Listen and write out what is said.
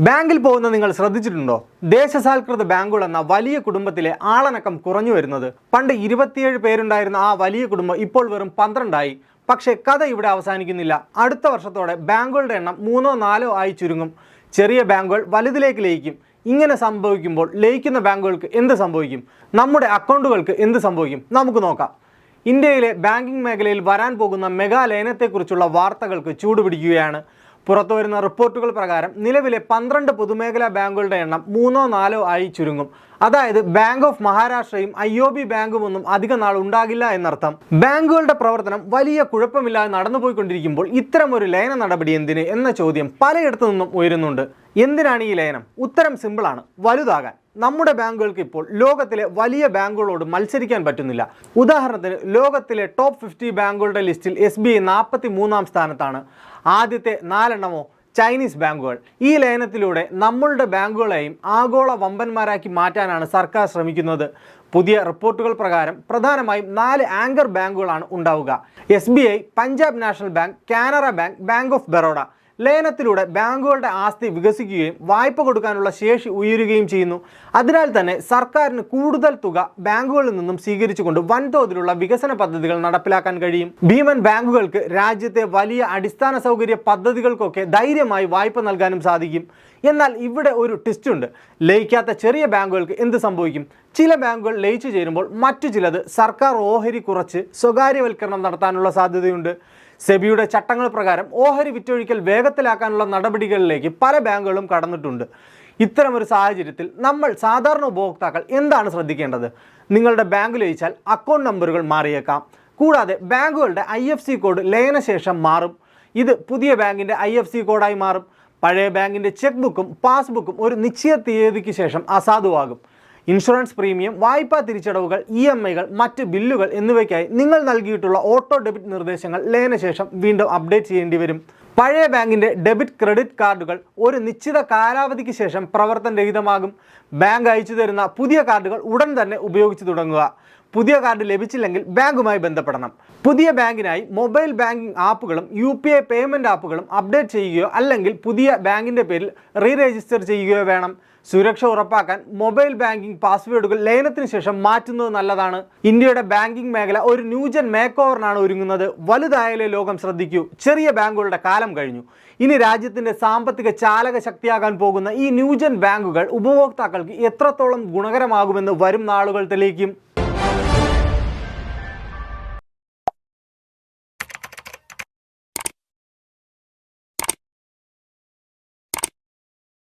ബാങ്കിൽ പോകുന്ന നിങ്ങൾ ശ്രദ്ധിച്ചിട്ടുണ്ടോ? ദേശസാൽകൃത ബാങ്കുകൾ എന്ന വലിയ കുടുംബത്തിലെ ആളനക്കം കുറഞ്ഞു വരുന്നത്. പണ്ട് 27 പേരുണ്ടായിരുന്ന ആ വലിയ കുടുംബം ഇപ്പോൾ വെറും 12 ആയി. പക്ഷേ കഥ ഇവിടെ അവസാനിക്കുന്നില്ല. അടുത്ത വർഷത്തോടെ ബാങ്കുകളുടെ എണ്ണം 3-4 ആയി ചുരുങ്ങും. ചെറിയ ബാങ്കുകൾ വലുതിലേക്ക് ലയിക്കും. ഇങ്ങനെ സംഭവിക്കുമ്പോൾ ലയിക്കുന്ന ബാങ്കുകൾക്ക് എന്ത് സംഭവിക്കും? നമ്മുടെ അക്കൗണ്ടുകൾക്ക് എന്ത് സംഭവിക്കും? നമുക്ക് നോക്കാം. ഇന്ത്യയിലെ ബാങ്കിംഗ് മേഖലയിൽ വരാൻ പോകുന്ന മെഗാ ലയനത്തെക്കുറിച്ചുള്ള വാർത്തകൾക്ക് ചൂടുപിടിക്കുകയാണ്. പുറത്തുവരുന്ന റിപ്പോർട്ടുകൾ പ്രകാരം നിലവിലെ 12 പൊതുമേഖലാ ബാങ്കുകളുടെ എണ്ണം 3-4 ആയി ചുരുങ്ങും. അതായത് ബാങ്ക് ഓഫ് മഹാരാഷ്ട്രയും IOB ബാങ്കും ഒന്നും അധിക നാൾ ഉണ്ടാകില്ല എന്നർത്ഥം. ബാങ്കുകളുടെ പ്രവർത്തനം വലിയ കുഴപ്പമില്ലാതെ നടന്നുപോയിക്കൊണ്ടിരിക്കുമ്പോൾ ഇത്തരമൊരു ലയന നടപടി എന്തിന് എന്ന ചോദ്യം പലയിടത്തു നിന്നും ഉയരുന്നുണ്ട്. എന്തിനാണ് ഈ ലയനം? ഉത്തരം സിമ്പിളാണ്: വലുതാകാൻ. നമ്മുടെ ബാങ്കുകൾക്ക് ഇപ്പോൾ ലോകത്തിലെ വലിയ ബാങ്കുകളോട് മത്സരിക്കാൻ പറ്റുന്നില്ല. ഉദാഹരണത്തിന് ലോകത്തിലെ ടോപ്പ് 50 ബാങ്കുകളുടെ ലിസ്റ്റിൽ SBI 43-ാം സ്ഥാനത്താണ്. ആദ്യത്തെ 4 എണ്ണമോ ചൈനീസ് ബാങ്കുകൾ. ഈ ലയനത്തിലൂടെ നമ്മളുടെ ബാങ്കുകളെയും ആഗോള വമ്പന്മാരാക്കി മാറ്റാനാണ് സർക്കാർ ശ്രമിക്കുന്നത്. പുതിയ റിപ്പോർട്ടുകൾ പ്രകാരം പ്രധാനമായും 4 ആങ്കർ ബാങ്കുകളാണ് ഉണ്ടാവുക: SBI, Punjab National Bank, Canara Bank, Bank of Baroda. ലയനത്തിലൂടെ ബാങ്കുകളുടെ ആസ്തി വികസിക്കുകയും വായ്പ കൊടുക്കാനുള്ള ശേഷി ഉയരുകയും ചെയ്യുന്നു. അതിനാൽ തന്നെ സർക്കാരിന് കൂടുതൽ തുക ബാങ്കുകളിൽ നിന്നും സ്വീകരിച്ചുകൊണ്ട് വൻതോതിലുള്ള വികസന പദ്ധതികൾ നടപ്പിലാക്കാൻ കഴിയും. ഭീമൻ ബാങ്കുകൾക്ക് രാജ്യത്തെ വലിയ അടിസ്ഥാന സൗകര്യ പദ്ധതികൾക്കൊക്കെ ധൈര്യമായി വായ്പ നൽകാനും സാധിക്കും. എന്നാൽ ഇവിടെ ഒരു ട്വിസ്റ്റ് ഉണ്ട്. ലയിക്കാത്ത ചെറിയ ബാങ്കുകൾക്ക് എന്ത് സംഭവിക്കും? ചില ബാങ്കുകൾ ലയിച്ചു ചേരുമ്പോൾ മറ്റു ചിലത് സർക്കാർ ഓഹരി കുറച്ച് സ്വകാര്യവൽക്കരണം നടത്താനുള്ള സാധ്യതയുണ്ട്. സെബിയുടെ ചട്ടങ്ങൾ പ്രകാരം ഓഹരി വിറ്റൊഴിക്കൽ വേഗത്തിലാക്കാനുള്ള നടപടികളിലേക്ക് പല ബാങ്കുകളും കടന്നിട്ടുണ്ട്. ഇത്തരമൊരു സാഹചര്യത്തിൽ നമ്മൾ സാധാരണ ഉപഭോക്താക്കൾ എന്താണ് ശ്രദ്ധിക്കേണ്ടത്? നിങ്ങളുടെ ബാങ്ക് ലയിച്ചാൽ അക്കൗണ്ട് നമ്പറുകൾ മാറിയേക്കാം. കൂടാതെ ബാങ്കുകളുടെ IFSC കോഡ് ലയനശേഷം മാറും. ഇത് പുതിയ ബാങ്കിൻ്റെ IFSC കോഡായി മാറും. പഴയ ബാങ്കിൻ്റെ ചെക്ക് ബുക്കും പാസ്ബുക്കും ഒരു നിശ്ചിത തീയതിക്ക് ശേഷം അസാധുവാകും. ഇൻഷുറൻസ് പ്രീമിയം, വായ്പാ തിരിച്ചടവുകൾ, EMI-കൾ, മറ്റ് ബില്ലുകൾ എന്നിവയ്ക്കായി നിങ്ങൾ നൽകിയിട്ടുള്ള ഓട്ടോ ഡെബിറ്റ് നിർദ്ദേശങ്ങൾ ലയനശേഷം വീണ്ടും അപ്ഡേറ്റ് ചെയ്യേണ്ടി വരും. പഴയ ബാങ്കിൻ്റെ ഡെബിറ്റ് ക്രെഡിറ്റ് കാർഡുകൾ ഒരു നിശ്ചിത കാലാവധിക്ക് ശേഷം പ്രവർത്തനരഹിതമാകും. ബാങ്ക് അയച്ചു തരുന്ന പുതിയ കാർഡുകൾ ഉടൻ തന്നെ ഉപയോഗിച്ച് തുടങ്ങുക. പുതിയ കാർഡ് ലഭിച്ചില്ലെങ്കിൽ ബാങ്കുമായി ബന്ധപ്പെടണം. പുതിയ ബാങ്കിനായി മൊബൈൽ ബാങ്കിംഗ് ആപ്പുകളും UPI പേയ്മെൻറ്റ് ആപ്പുകളും അപ്ഡേറ്റ് ചെയ്യുകയോ അല്ലെങ്കിൽ പുതിയ ബാങ്കിൻ്റെ പേരിൽ രജിസ്റ്റർ ചെയ്യുകയോ വേണം. സുരക്ഷ ഉറപ്പാക്കാൻ മൊബൈൽ ബാങ്കിംഗ് പാസ്വേഡുകൾ ലയനത്തിന് ശേഷം മാറ്റുന്നത് നല്ലതാണ്. ഇന്ത്യയുടെ ബാങ്കിംഗ് മേഖല ഒരു ന്യൂജൻ മേക്ക് ഓവറിനാണ് ഒരുങ്ങുന്നത്. വലുതായാലേ ലോകം ശ്രദ്ധിക്കൂ. ചെറിയ ബാങ്കുകളുടെ കാലം കഴിഞ്ഞു. ഇനി രാജ്യത്തിൻ്റെ സാമ്പത്തിക ചാലക ശക്തിയാകാൻ പോകുന്ന ഈ ന്യൂജൻ ബാങ്കുകൾ ഉപഭോക്താക്കൾക്ക് എത്രത്തോളം ഗുണകരമാകുമെന്ന് വരും നാളുകൾ തെളിയിക്കും.